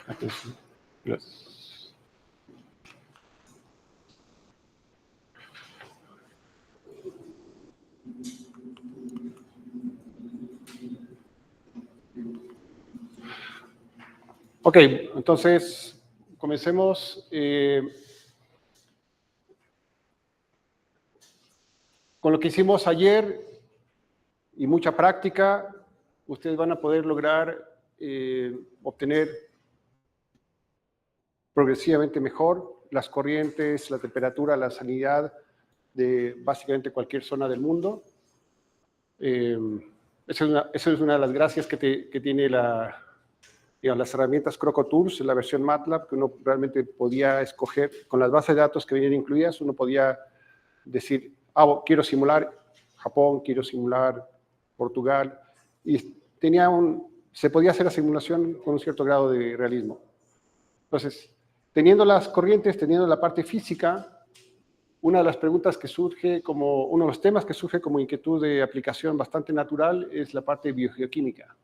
Atención. Gracias. Ok, entonces comencemos. Con lo que hicimos ayer y mucha práctica, ustedes van a poder lograr obtener progresivamente mejor las corrientes, la temperatura, la salinidad de básicamente cualquier zona del mundo. Esa es una de las gracias que tiene las herramientas CrocoTools, la versión MATLAB, que uno realmente podía escoger, con las bases de datos que venían incluidas, uno podía decir, quiero simular Japón, quiero simular Portugal, y se podía hacer la simulación con un cierto grado de realismo. Entonces, teniendo las corrientes, teniendo la parte física, una de las preguntas que surge uno de los temas que surge como inquietud de aplicación bastante natural es la parte biogeoquímica.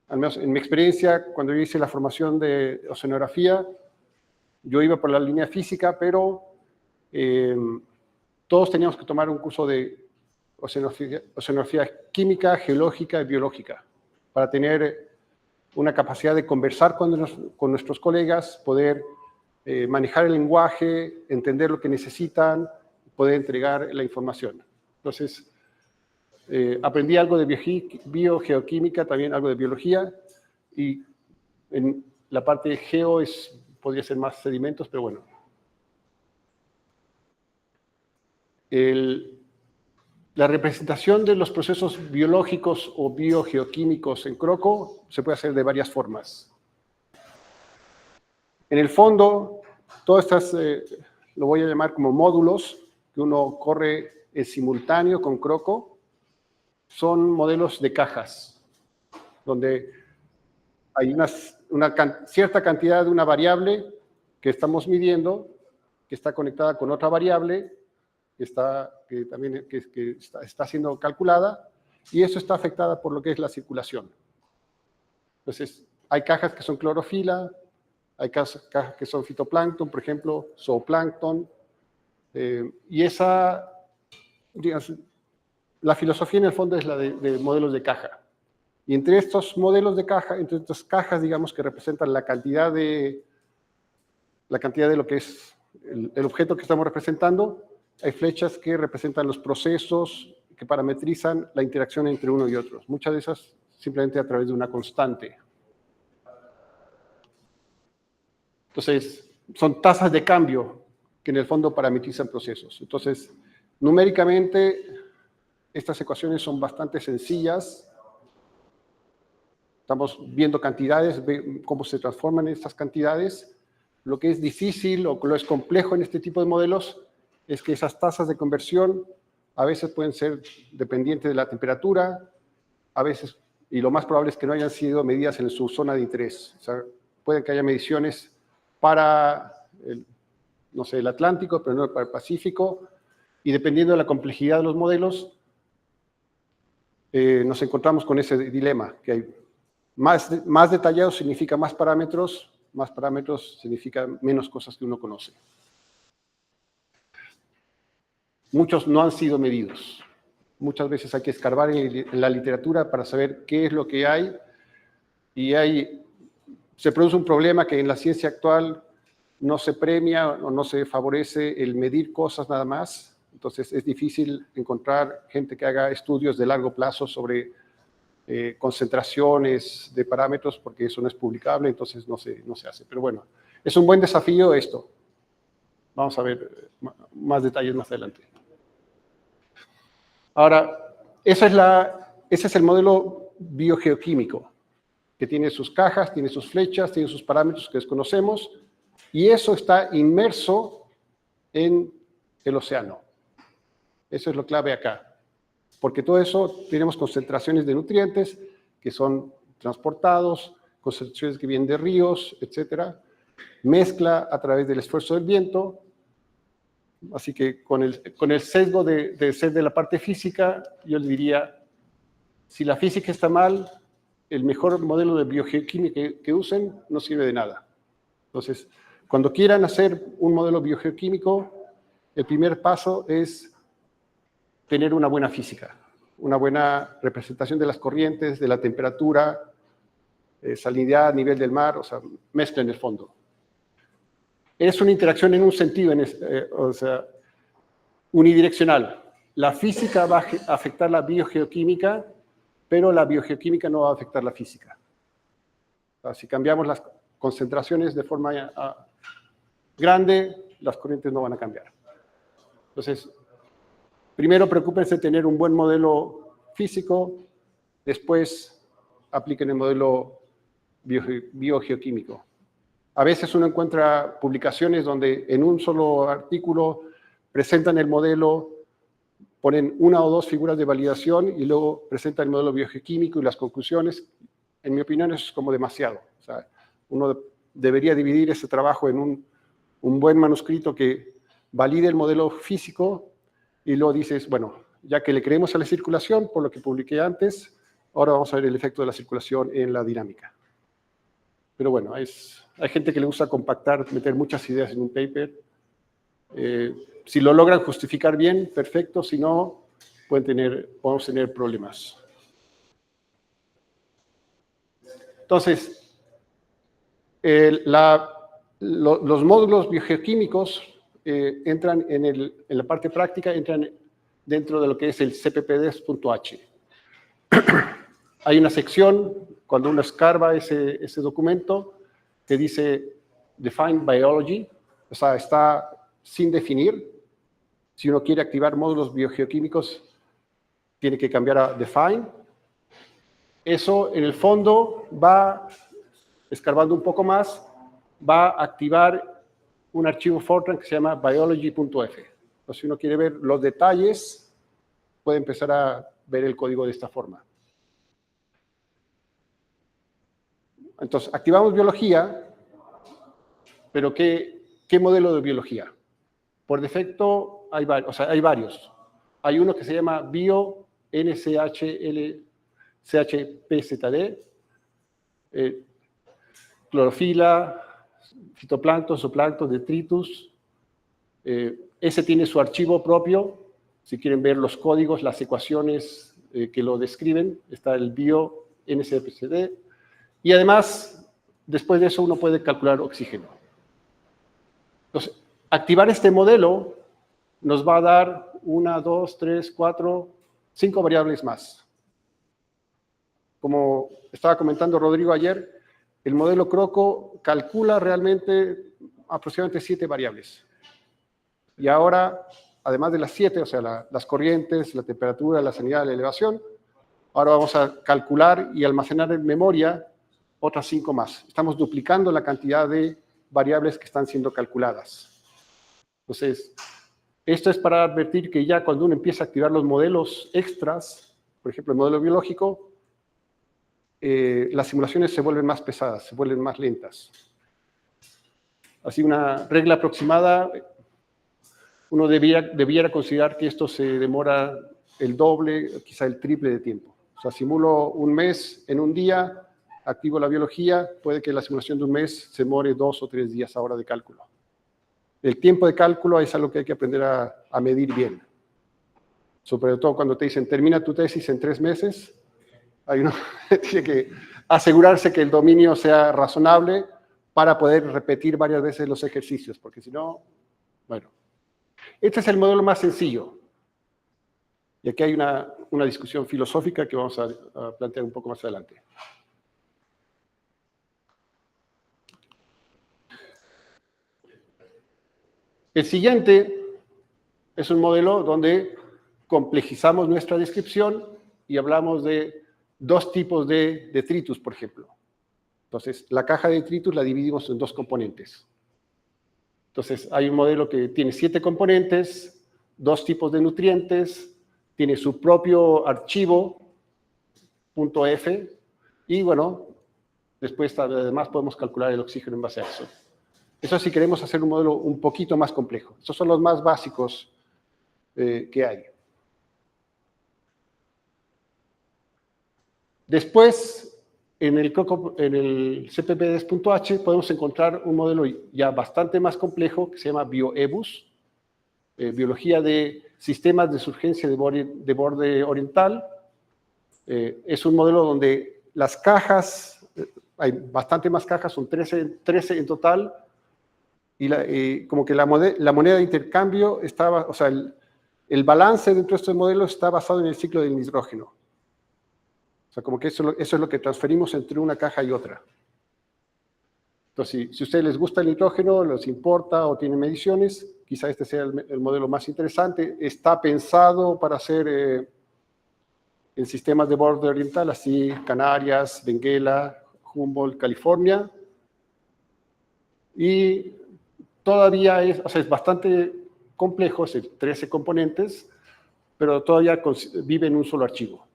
Al menos en mi experiencia, cuando yo hice la formación de oceanografía, yo iba por la línea física, pero todos teníamos que tomar un curso de oceanografía química, geológica y biológica para tener una capacidad de conversar con nuestros colegas, poder manejar el lenguaje, entender lo que necesitan, poder entregar la información. Entonces, aprendí algo de biogeoquímica, también algo de biología, y en la parte de geo podría ser más sedimentos, pero bueno. La representación de los procesos biológicos o biogeoquímicos en Croco se puede hacer de varias formas. En el fondo, todas estas, lo voy a llamar como módulos, que uno corre en simultáneo con Croco, son modelos de cajas, donde hay cierta cantidad de una variable que estamos midiendo, que está conectada con otra variable, que está siendo calculada, y eso está afectada por lo que es la circulación. Entonces, hay cajas que son clorofila, hay cajas que son fitoplancton, por ejemplo, zooplancton, y digamos, la filosofía en el fondo es la de modelos de caja. Y entre estos modelos de caja, entre estas cajas, digamos, que representan la cantidad de lo que es el objeto que estamos representando, hay flechas que representan los procesos que parametrizan la interacción entre uno y otro. Muchas de esas simplemente a través de una constante. Entonces, son tasas de cambio que en el fondo parametrizan procesos. Entonces, numéricamente, estas ecuaciones son bastante sencillas. Estamos viendo cantidades, cómo se transforman estas cantidades. Lo que es difícil o lo es complejo en este tipo de modelos es que esas tasas de conversión a veces pueden ser dependientes de la temperatura, a veces, y lo más probable es que no hayan sido medidas en su zona de interés. O sea, puede que haya mediciones para, el Atlántico, pero no para el Pacífico, y dependiendo de la complejidad de los modelos, nos encontramos con ese dilema, que hay más detallados significa más parámetros significa menos cosas que uno conoce. Muchos no han sido medidos. Muchas veces hay que escarbar en la literatura para saber qué es lo que hay, y se produce un problema que en la ciencia actual no se premia o no se favorece el medir cosas nada más. Entonces es difícil encontrar gente que haga estudios de largo plazo sobre concentraciones de parámetros, porque eso no es publicable, entonces no se hace. Pero bueno, es un buen desafío esto. Vamos a ver más detalles más adelante. Ahora, ese es el modelo biogeoquímico, que tiene sus cajas, tiene sus flechas, tiene sus parámetros que desconocemos, y eso está inmerso en el océano. Eso es lo clave acá. Porque todo eso, tenemos concentraciones de nutrientes que son transportados, concentraciones que vienen de ríos, etcétera, mezcla a través del esfuerzo del viento. Así que con el sesgo de ser de la parte física, yo le diría, si la física está mal, el mejor modelo de biogeoquímica que usen no sirve de nada. Entonces, cuando quieran hacer un modelo biogeoquímico, el primer paso es tener una buena física, una buena representación de las corrientes, de la temperatura, salinidad, nivel del mar, o sea, mezcla en el fondo. Es una interacción en un sentido, o sea, unidireccional. La física va a afectar la biogeoquímica, pero la biogeoquímica no va a afectar la física. O sea, si cambiamos las concentraciones de forma grande, las corrientes no van a cambiar. Entonces, primero preocúpense de tener un buen modelo físico, después apliquen el modelo biogeoquímico. A veces uno encuentra publicaciones donde en un solo artículo presentan el modelo, ponen una o dos figuras de validación y luego presentan el modelo biogeoquímico y las conclusiones. En mi opinión, eso es como demasiado. O sea, uno debería dividir ese trabajo en un buen manuscrito que valide el modelo físico y luego dices, bueno, ya que le creemos a la circulación, por lo que publiqué antes, ahora vamos a ver el efecto de la circulación en la dinámica. Pero bueno, hay gente que le gusta compactar, meter muchas ideas en un paper. Si lo logran justificar bien, perfecto. Si no, podemos tener problemas. Entonces, los módulos biogeoquímicos entran en la parte práctica, entran dentro de lo que es el cppdes.h. Hay una sección, cuando uno escarba ese documento, que dice Define Biology, o sea, está sin definir. Si uno quiere activar módulos biogeoquímicos, tiene que cambiar a Define. Eso, en el fondo, va, escarbando un poco más, va a activar un archivo Fortran que se llama biology.f. Entonces, si uno quiere ver los detalles, puede empezar a ver el código de esta forma. Entonces, activamos biología, pero ¿qué modelo de biología? Por defecto hay varios. Hay uno que se llama bio-NCHPZD, clorofila, fitoplancton, zooplancton, detritus. Ese tiene su archivo propio. Si quieren ver los códigos, las ecuaciones que lo describen, está el bio-NCHPZD. Y además, después de eso, uno puede calcular oxígeno. Entonces, activar este modelo nos va a dar 1, 2, 3, 4, 5 variables más. Como estaba comentando Rodrigo ayer, el modelo Croco calcula realmente aproximadamente 7 variables. Y ahora, además de las 7, o sea, las corrientes, la temperatura, la salinidad, la elevación, ahora vamos a calcular y almacenar en memoria otras 5 más. Estamos duplicando la cantidad de variables que están siendo calculadas. Entonces, esto es para advertir que ya cuando uno empieza a activar los modelos extras, por ejemplo, el modelo biológico, las simulaciones se vuelven más pesadas, se vuelven más lentas. Así, una regla aproximada, uno debiera considerar que esto se demora el doble, quizá el triple de tiempo. O sea, simulo un mes en un día, activo la biología, puede que la simulación de un mes se demore 2 o 3 días ahora de cálculo. El tiempo de cálculo es algo que hay que aprender a medir bien. Sobre todo cuando te dicen, termina tu tesis en 3 meses, uno tiene que asegurarse que el dominio sea razonable para poder repetir varias veces los ejercicios, porque si no, bueno. Este es el modelo más sencillo. Y aquí hay una discusión filosófica que vamos a plantear un poco más adelante. El siguiente es un modelo donde complejizamos nuestra descripción y hablamos de 2 tipos de detritus, por ejemplo. Entonces, la caja de detritus la dividimos en 2 componentes. Entonces, hay un modelo que tiene 7 componentes, 2 tipos de nutrientes, tiene su propio archivo, .f, y bueno, después además podemos calcular el oxígeno en base a eso. Eso si queremos hacer un modelo un poquito más complejo. Estos son los más básicos que hay. Después en el CPP10.h podemos encontrar un modelo ya bastante más complejo que se llama BioEBUS, Biología de Sistemas de Surgencia de Borde Oriental. Es un modelo donde las cajas, hay bastante más cajas, son 13 en total, y como que la moneda de intercambio estaba, o sea, el balance dentro de estos modelos está basado en el ciclo del nitrógeno. O sea, como que eso es lo que transferimos entre una caja y otra. Entonces, si a ustedes les gusta el nitrógeno, les importa o tienen mediciones, quizá este sea el modelo más interesante. Está pensado para hacer en sistemas de borde oriental, así Canarias, Benguela, Humboldt, California. Y todavía es bastante complejo, es 13 componentes, pero todavía vive en un solo archivo.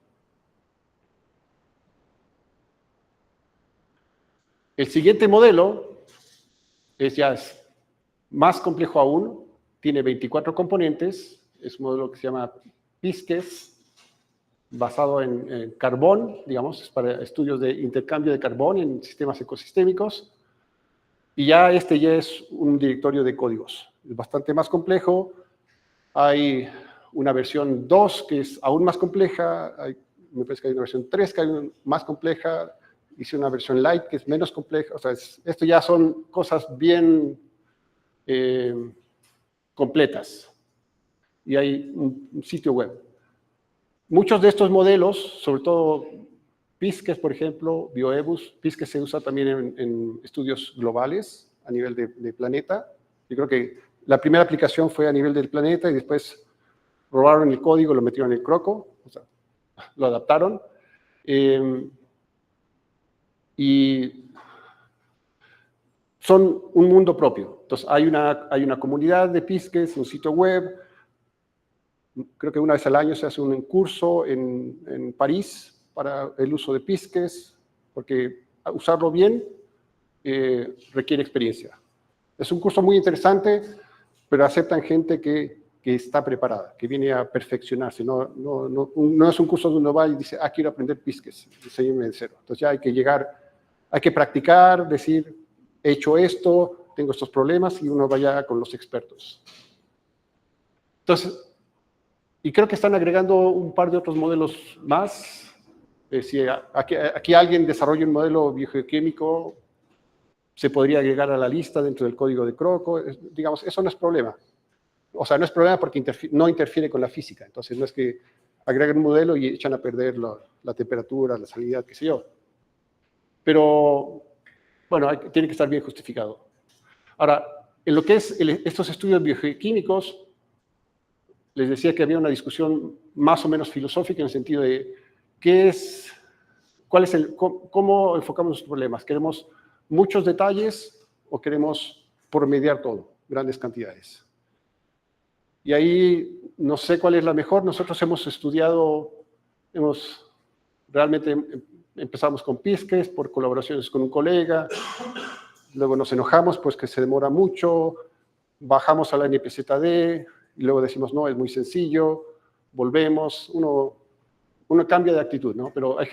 El siguiente modelo es más complejo aún, tiene 24 componentes, es un modelo que se llama PISCES, basado en carbón, digamos, es para estudios de intercambio de carbón en sistemas ecosistémicos, y ya es un directorio de códigos. Es bastante más complejo, hay una versión 2 que es aún más compleja, me parece que hay una versión 3 que es más compleja, hice una versión light que es menos compleja, o sea, esto ya son cosas bien completas, y hay un sitio web. Muchos de estos modelos, sobre todo PISCES, por ejemplo, BioEBUS, PISCES se usa también en estudios globales a nivel de planeta. Yo creo que la primera aplicación fue a nivel del planeta y después robaron el código, lo metieron en el Croco, o sea, lo adaptaron. Y son un mundo propio. Entonces, hay una comunidad de PISCES, un sitio web. Creo que una vez al año se hace un curso en París para el uso de PISCES, porque usarlo bien requiere experiencia. Es un curso muy interesante, pero aceptan gente que está preparada, que viene a perfeccionarse. No es un curso donde uno va y dice, quiero aprender PISCES, enséñenme de cero. Entonces ya hay que llegar, hay que practicar, decir, he hecho esto, tengo estos problemas, y uno vaya con los expertos. Entonces, y creo que están agregando un par de otros modelos más. Si aquí alguien desarrolla un modelo biogeoquímico, se podría agregar a la lista dentro del código de Croco. Digamos, eso no es problema. O sea, no es problema porque no interfiere con la física. Entonces, no es que agregan un modelo y echan a perder la temperatura, la salinidad, qué sé yo. Pero, bueno, tiene que estar bien justificado. Ahora, en lo que es estos estudios biogeoquímicos, les decía que había una discusión más o menos filosófica en el sentido de cómo enfocamos los problemas. ¿Queremos muchos detalles o queremos promediar todo, grandes cantidades? Y ahí no sé cuál es la mejor. Nosotros realmente empezamos con PISCES por colaboraciones con un colega, luego nos enojamos pues que se demora mucho, bajamos a la NPZD, y luego decimos, no, es muy sencillo, volvemos, uno cambia de actitud, ¿no? Pero hay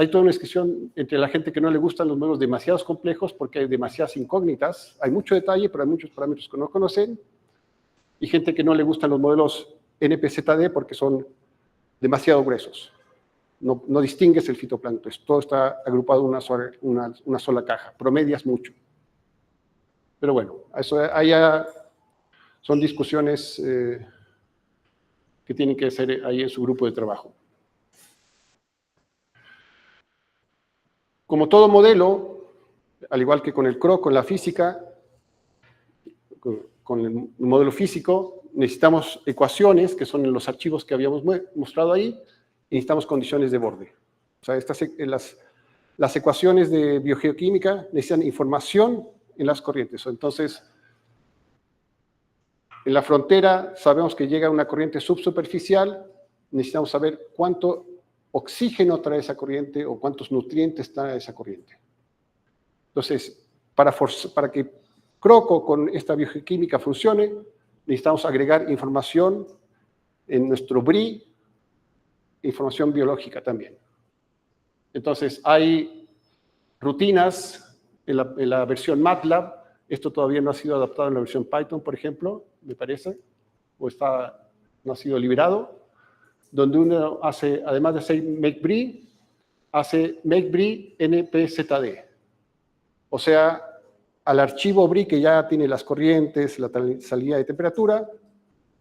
toda una discusión entre la gente que no le gustan los modelos demasiados complejos porque hay demasiadas incógnitas, hay mucho detalle, pero hay muchos parámetros que no conocen, y gente que no le gustan los modelos NPZD porque son demasiado gruesos. No distingues el fitoplancton, todo está agrupado en una sola caja, promedias mucho. Pero bueno, son discusiones que tienen que hacer ahí en su grupo de trabajo. Como todo modelo, al igual que con el CRO, con la física, con el modelo físico, necesitamos ecuaciones, que son los archivos que habíamos mostrado ahí, y necesitamos condiciones de borde. O sea, las ecuaciones de biogeoquímica necesitan información en las corrientes. Entonces, en la frontera sabemos que llega una corriente subsuperficial, necesitamos saber cuánto oxígeno trae esa corriente o cuántos nutrientes trae esa corriente. Entonces, para que Croco con esta biogeoquímica funcione, necesitamos agregar información en nuestro BRI, información biológica también. Entonces, hay rutinas en la versión MATLAB. Esto todavía no ha sido adaptado en la versión Python, por ejemplo, me parece, o no ha sido liberado, donde uno hace, además de hacer MakeBree, hace MakeBree NPZD. O sea, al archivo BRI que ya tiene las corrientes, la salida de temperatura,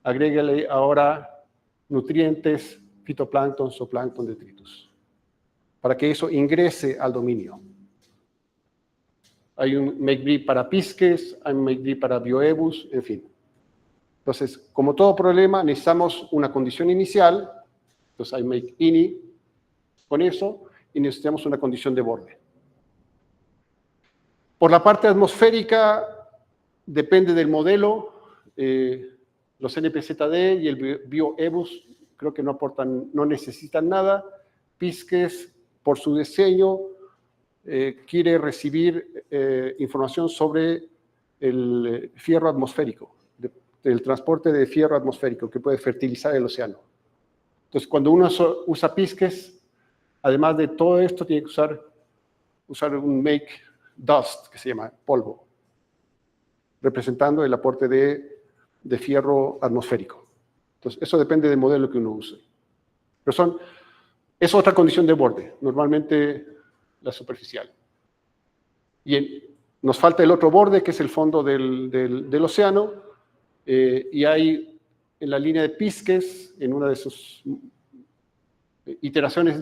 agréguele ahora nutrientes, fitoplancton, zooplancton, detritus, para que eso ingrese al dominio. Hay un MakeBree para Pisces, hay un MakeBree para Bioebus, en fin. Entonces, como todo problema, necesitamos una condición inicial. Entonces, hay MakeIni con eso, y necesitamos una condición de borde. Por la parte atmosférica, depende del modelo. Los NPZD y el Bioebus creo que no necesitan nada. Pisces, por su diseño, quiere recibir información sobre el fierro atmosférico, el transporte de fierro atmosférico que puede fertilizar el océano. Entonces, cuando uno usa Pisces, además de todo esto, tiene que usar un make dust, que se llama polvo, representando el aporte de fierro atmosférico. Entonces, eso depende del modelo que uno use. Pero es otra condición de borde, normalmente la superficial. Y nos falta el otro borde, que es el fondo del océano, y hay en la línea de Pisces, en una de sus iteraciones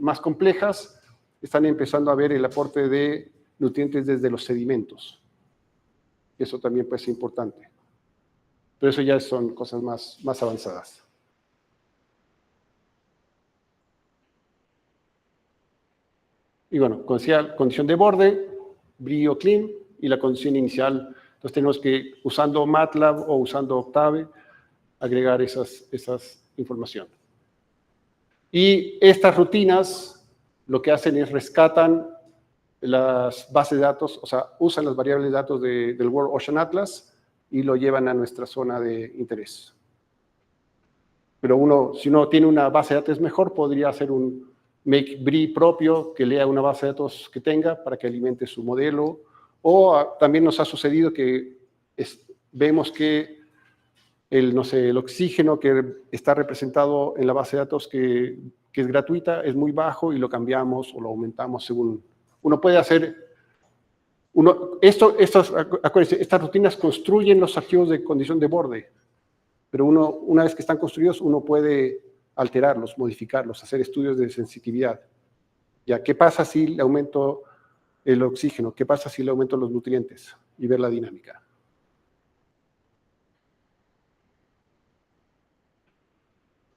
más complejas, están empezando a ver el aporte de nutrientes desde los sedimentos. Eso también puede ser importante. Pero eso ya son cosas más avanzadas. Y bueno, condición de borde, brillo clean y la condición inicial. Entonces tenemos que, usando MATLAB o usando Octave, agregar esas información. Y estas rutinas lo que hacen es rescatan las bases de datos, o sea, usan las variables de datos del World Ocean Atlas y lo llevan a nuestra zona de interés. Pero si uno tiene una base de datos mejor, podría hacer un MakeBree propio que lea una base de datos que tenga para que alimente su modelo. O también nos ha sucedido que vemos que el oxígeno que está representado en la base de datos que es gratuita es muy bajo y lo cambiamos o lo aumentamos según. Uno puede hacer. Acuérdense, estas rutinas construyen los archivos de condición de borde, pero una vez que están construidos, uno puede alterarlos, modificarlos, hacer estudios de sensitividad. Ya, ¿qué pasa si le aumento el oxígeno? ¿Qué pasa si le aumento los nutrientes? Y ver la dinámica.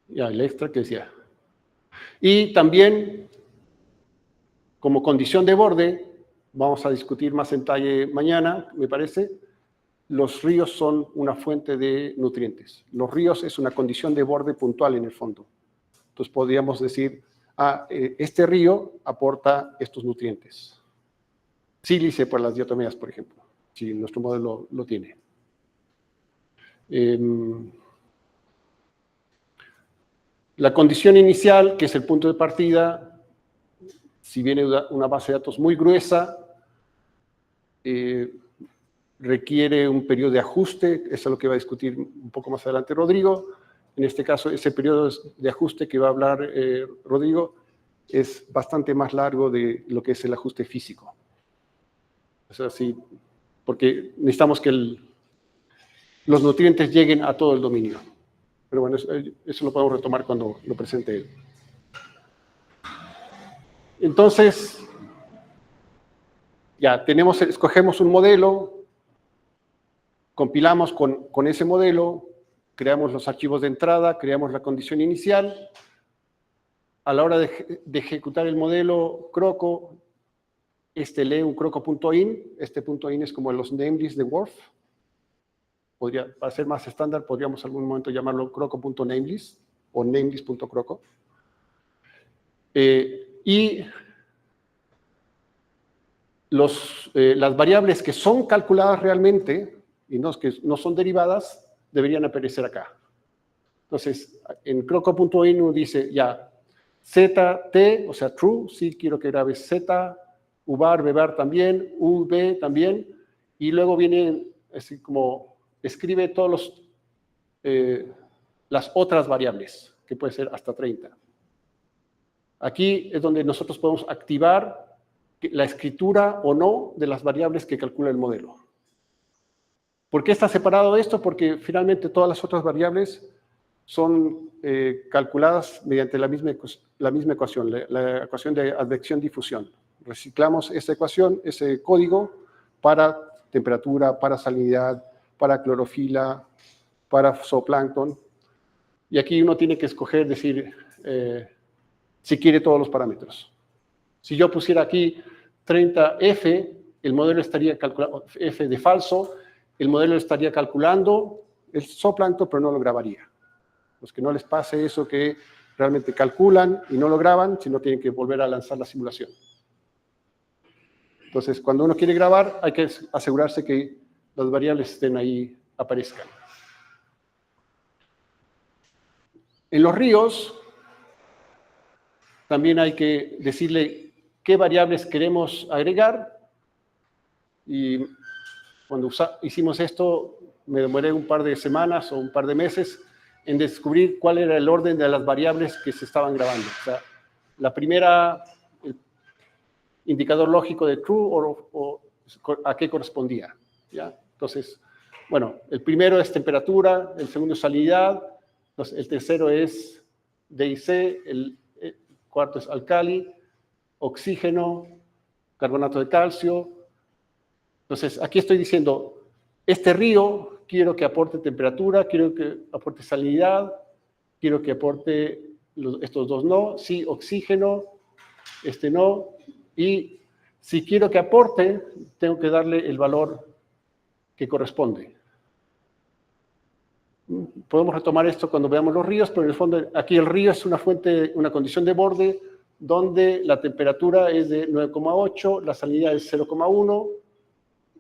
Ya, el extra que decía. Y también, como condición de borde, vamos a discutir más en detalle mañana, me parece, los ríos son una fuente de nutrientes. Los ríos es una condición de borde puntual en el fondo. Entonces podríamos decir, este río aporta estos nutrientes. Sílice por las diatomeas, por ejemplo, si nuestro modelo lo tiene. La condición inicial, que es el punto de partida, si viene una base de datos muy gruesa, requiere un periodo de ajuste, eso es lo que va a discutir un poco más adelante Rodrigo. En este caso, ese periodo de ajuste que va a hablar Rodrigo es bastante más largo de lo que es el ajuste físico. O sea, sí, porque necesitamos que los nutrientes lleguen a todo el dominio. Pero bueno, eso lo podemos retomar cuando lo presente él. Entonces, ya escogemos un modelo, compilamos con ese modelo, creamos los archivos de entrada, creamos la condición inicial. A la hora de ejecutar el modelo Croco, lee un croco.in. Este .in es como los namelists de Whorf. Para ser más estándar, podríamos en algún momento llamarlo croco.namelist o namelist.croco. Y las variables que son calculadas realmente y que no son derivadas, deberían aparecer acá. Entonces, en croco.in uno dice ya, ZT, o sea, true, sí quiero que grabes Z, U-bar, B-bar también, U, B también, y luego viene así como escribe todos las otras variables, que puede ser hasta 30. Aquí es donde nosotros podemos activar la escritura o no de las variables que calcula el modelo. ¿Por qué está separado esto? Porque finalmente todas las otras variables son calculadas mediante la misma ecuación, la ecuación de advección-difusión. Reciclamos esa ecuación, ese código, para temperatura, para salinidad, para clorofila, para zooplancton. Y aquí uno tiene que escoger, decir, si quiere todos los parámetros. Si yo pusiera aquí 30F, el modelo estaría calculando, F de falso, el modelo estaría calculando el zooplancton, pero no lo grabaría. Los que no les pase eso que realmente calculan y no lo graban, sino tienen que volver a lanzar la simulación. Entonces, cuando uno quiere grabar, hay que asegurarse que las variables estén ahí, aparezcan. En los ríos, también hay que decirle qué variables queremos agregar. Y cuando hicimos esto, me demoré un par de semanas o un par de meses en descubrir cuál era el orden de las variables que se estaban grabando. O sea, la primera, el indicador lógico de true o a qué correspondía. ¿Ya? Entonces, bueno, el primero es temperatura, el segundo es salinidad, el tercero es DIC, el cuarto es alcali, oxígeno, carbonato de calcio. Entonces, aquí estoy diciendo, este río quiero que aporte temperatura, quiero que aporte salinidad, quiero que aporte estos dos no, sí, oxígeno, este no, y si quiero que aporte, tengo que darle el valor que corresponde. Podemos retomar esto cuando veamos los ríos, pero en el fondo aquí el río es una fuente, una condición de borde donde la temperatura es de 9,8, la salinidad es 0,1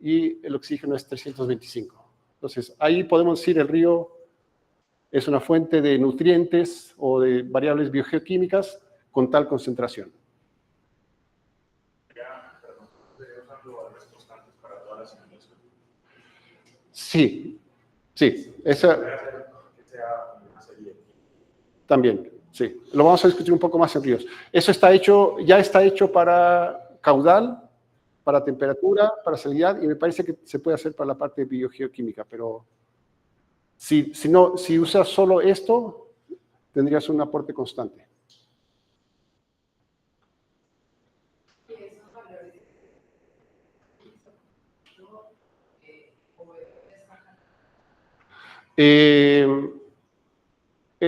y el oxígeno es 325. Entonces, ahí podemos decir el río es una fuente de nutrientes o de variables biogeoquímicas con tal concentración. Sí, sí. Esa, también, sí. Lo vamos a discutir un poco más en ríos. Eso está hecho, ya está hecho para caudal, para temperatura, para salinidad, y me parece que se puede hacer para la parte biogeoquímica, pero si usas solo esto, tendrías un aporte constante.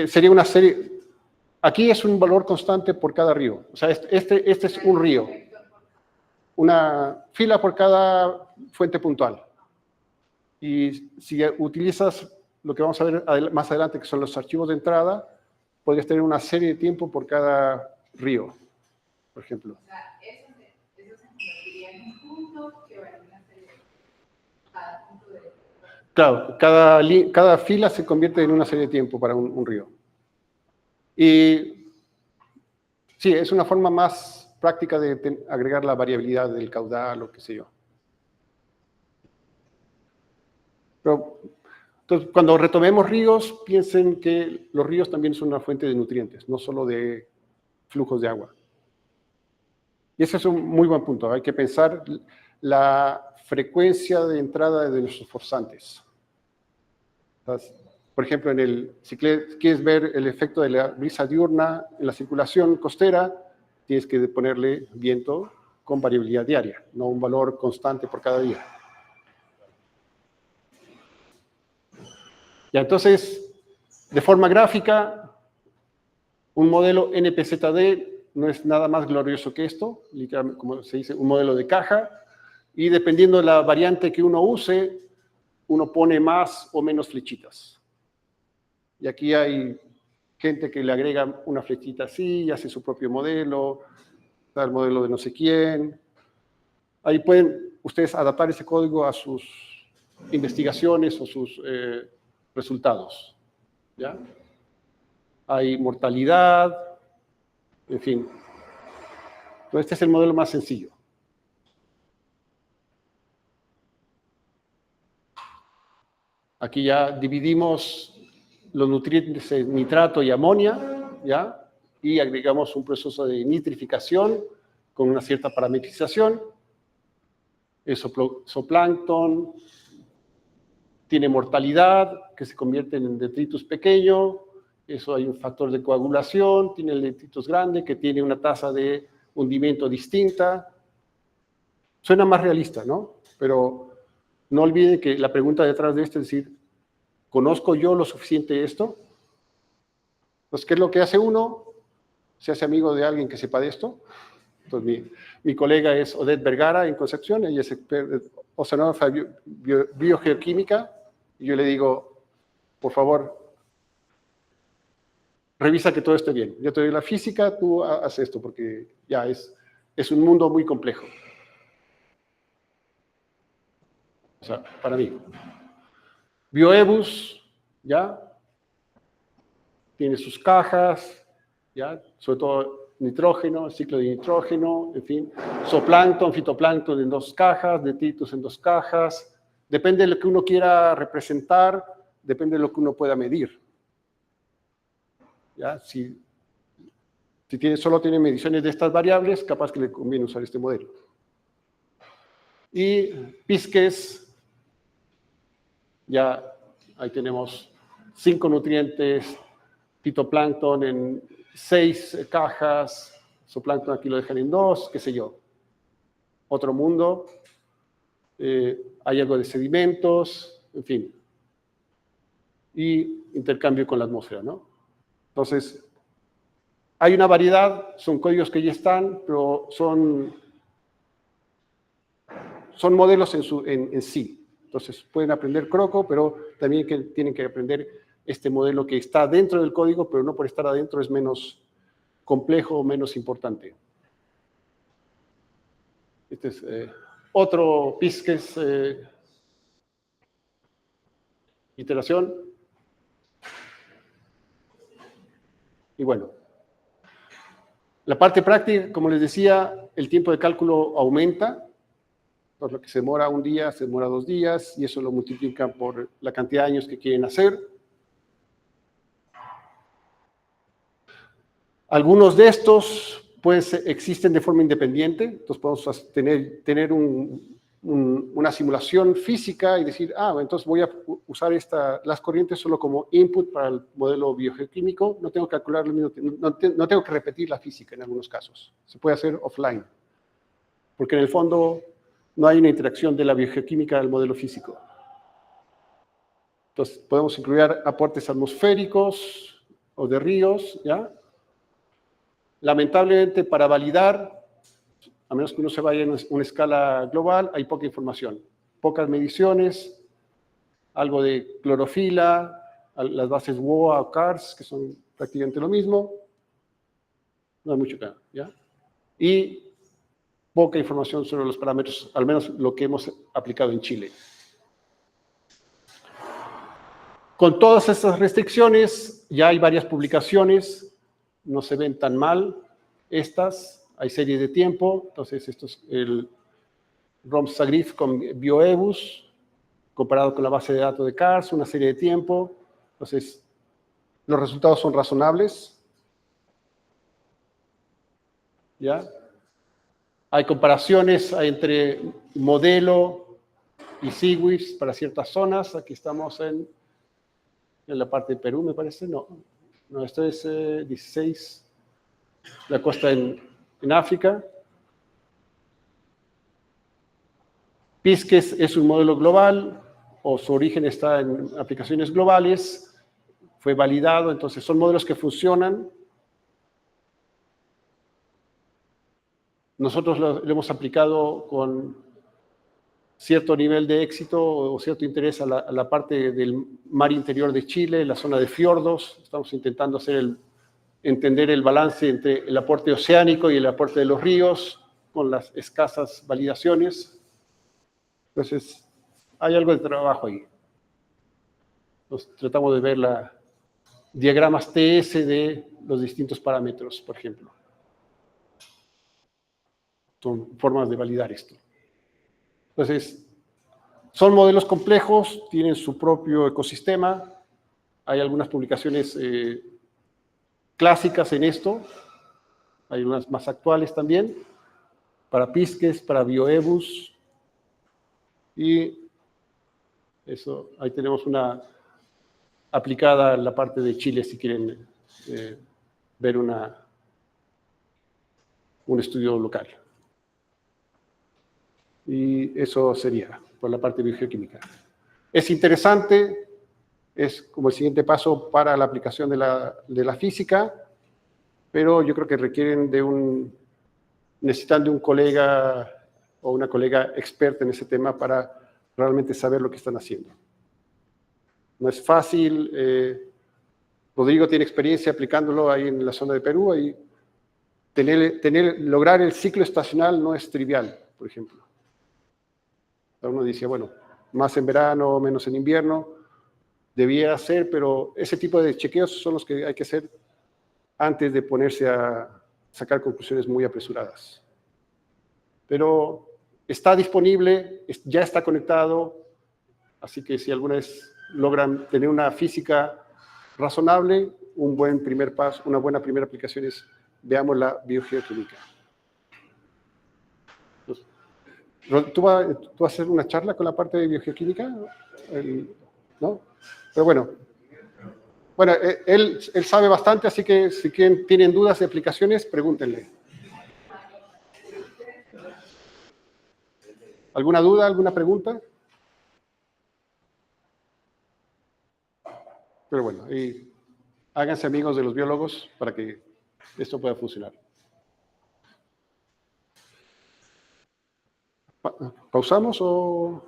Sería una serie, aquí es un valor constante por cada río, o sea, este es un río, una fila por cada fuente puntual. Y si utilizas lo que vamos a ver más adelante, que son los archivos de entrada, podrías tener una serie de tiempo por cada río, por ejemplo. O sea, eso se convertiría en un punto que va en una serie de cada punto de... Claro, cada fila se convierte en una serie de tiempo para un río. Y sí, es una forma más práctica de agregar la variabilidad del caudal o qué sé yo. Pero, entonces, cuando retomemos ríos, piensen que los ríos también son una fuente de nutrientes, no solo de flujos de agua. Y ese es un muy buen punto. Hay que pensar la frecuencia de entrada de nuestros forzantes. Entonces, por ejemplo, si quieres ver el efecto de la brisa diurna en la circulación costera, tienes que ponerle viento con variabilidad diaria, no un valor constante por cada día. Ya, entonces, de forma gráfica, un modelo NPZD no es nada más glorioso que esto, literalmente, como se dice, un modelo de caja, y dependiendo de la variante que uno use, uno pone más o menos flechitas. Y aquí hay gente que le agrega una flechita así y hace su propio modelo, está el modelo de no sé quién. Ahí pueden ustedes adaptar ese código a sus investigaciones o sus resultados. ¿Ya? Hay mortalidad, en fin. Entonces, este es el modelo más sencillo. Aquí ya dividimos los nutrientes en nitrato y amonia, ¿ya? Y agregamos un proceso de nitrificación con una cierta parametrización. El zooplancton tiene mortalidad, que se convierte en detritus pequeño. Eso hay un factor de coagulación, tiene el detritus grande, que tiene una tasa de hundimiento distinta. Suena más realista, ¿no? Pero no olviden que la pregunta detrás de esto es decir, ¿conozco yo lo suficiente de esto? Entonces, ¿qué es lo que hace uno? Se hace amigo de alguien que sepa de esto. Entonces, mi colega es Odette Vergara en Concepción, ella es oceanógrafa biogeoquímica, y yo le digo, por favor, revisa que todo esté bien. Yo te doy la física, tú haz esto, porque ya es un mundo muy complejo. O sea, para mí. Bioebus, ¿ya? Tiene sus cajas, ¿ya? Sobre todo nitrógeno, ciclo de nitrógeno, en fin. Zooplancton, fitoplancton en 2 cajas, detritus en 2 cajas. Depende de lo que uno quiera representar, depende de lo que uno pueda medir. ¿Ya? Si solo tiene mediciones de estas variables, capaz que le conviene usar este modelo. Y Pisces, ya ahí tenemos 5 nutrientes, fitoplancton en 6 cajas, zooplancton aquí lo dejan en 2, qué sé yo. Otro mundo, hay algo de sedimentos, en fin. Y intercambio con la atmósfera, ¿no? Entonces, hay una variedad, son códigos que ya están, pero son modelos en sí. Entonces, pueden aprender Croco, pero también tienen que aprender este modelo que está dentro del código, pero no por estar adentro es menos complejo o menos importante. Este es otro Pisces iteración. Y bueno, la parte práctica, como les decía, el tiempo de cálculo aumenta. Por lo que se demora un día, se demora 2 días, y eso lo multiplican por la cantidad de años que quieren hacer. Algunos de estos pues existen de forma independiente, entonces podemos tener una simulación física y decir, entonces voy a usar las corrientes solo como input para el modelo biogeoquímico, no tengo que calcular no tengo que repetir la física en algunos casos, se puede hacer offline, porque en el fondo no hay una interacción de la biogeoquímica al modelo físico. Entonces podemos incluir aportes atmosféricos o de ríos, ¿ya? Lamentablemente, para validar, a menos que uno se vaya en una escala global, hay poca información, pocas mediciones, algo de clorofila, las bases WOA o CARS, que son prácticamente lo mismo, no hay mucho acá, ¿ya? Y poca información sobre los parámetros, al menos lo que hemos aplicado en Chile. Con todas estas restricciones, ya hay varias publicaciones, no se ven tan mal estas, hay series de tiempo, entonces esto es el ROM-Sagrif con Bioebus, comparado con la base de datos de CARS, una serie de tiempo, entonces los resultados son razonables, ¿ya? Hay comparaciones entre modelo y SIGWIS para ciertas zonas, aquí estamos en la parte de Perú, me parece, no, esto es 16, la costa en África. Pisces es un modelo global, o su origen está en aplicaciones globales, fue validado, entonces son modelos que funcionan. Nosotros lo hemos aplicado con cierto nivel de éxito o cierto interés a la parte del mar interior de Chile, la zona de fiordos. Estamos intentando entender el balance entre el aporte oceánico y el aporte de los ríos con las escasas validaciones. Entonces, hay algo de trabajo ahí. Tratamos de ver diagramas TS de los distintos parámetros, por ejemplo. Son formas de validar esto. Entonces, Son modelos complejos, tienen su propio ecosistema. Hay algunas publicaciones clásicas en esto. Hay unas más actuales también, para Pisces, para Bioebus. Y eso, ahí tenemos una aplicada en la parte de Chile, si quieren ver un estudio local. Y eso sería por la parte biogeoquímica. Es interesante, es como el siguiente paso para la aplicación de la física, pero yo creo que necesitan de un colega o una colega experta en ese tema para realmente saber lo que están haciendo. No es fácil. Rodrigo tiene experiencia aplicándolo ahí en la zona de Perú, y lograr el ciclo estacional no es trivial, por ejemplo. Uno dice, bueno, más en verano, menos en invierno, debía ser, pero ese tipo de chequeos son los que hay que hacer antes de ponerse a sacar conclusiones muy apresuradas. Pero está disponible, ya está conectado, así que si alguna vez logran tener una física razonable, un buen primer paso, una buena primera aplicación es veamos la biogeoquímica. ¿Tú vas a hacer una charla con la parte de biogeoquímica? ¿No? Pero bueno, él sabe bastante, así que si tienen dudas de aplicaciones, pregúntenle. ¿Alguna duda, alguna pregunta? Pero bueno, y háganse amigos de los biólogos para que esto pueda funcionar. ¿Pausamos o...?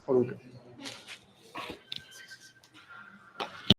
Por un...